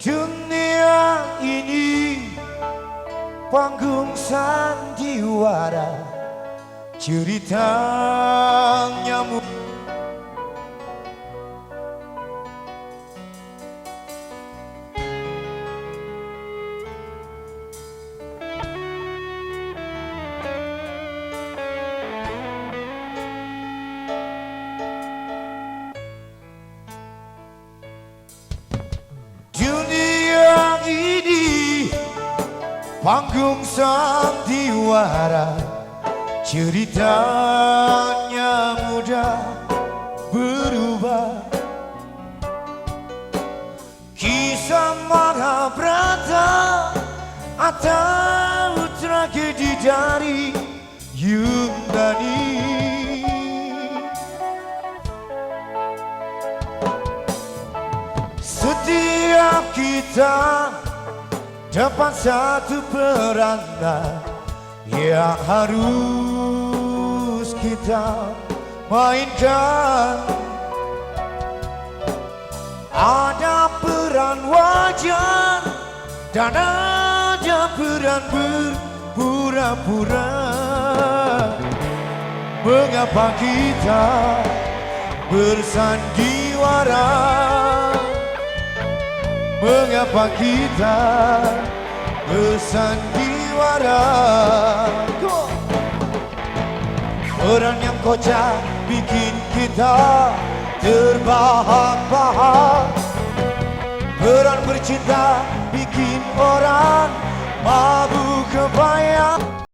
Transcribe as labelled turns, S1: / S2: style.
S1: Dunia ini panggung sandiwara, ceritanya panggung sandiwara, ceritanya mudah berubah. Kisah Mahabharata atau tragedi dari Yunani. Setiap kita dapat satu peranan yang harus kita mainkan. Ada peran wajar dan ada peran berpura-pura. Mengapa kita bersandiwara? Mengapa kita bersandiwara? Peran yang kocak bikin kita terbahak-bahak. Peran bercinta bikin orang mabuk kebayang.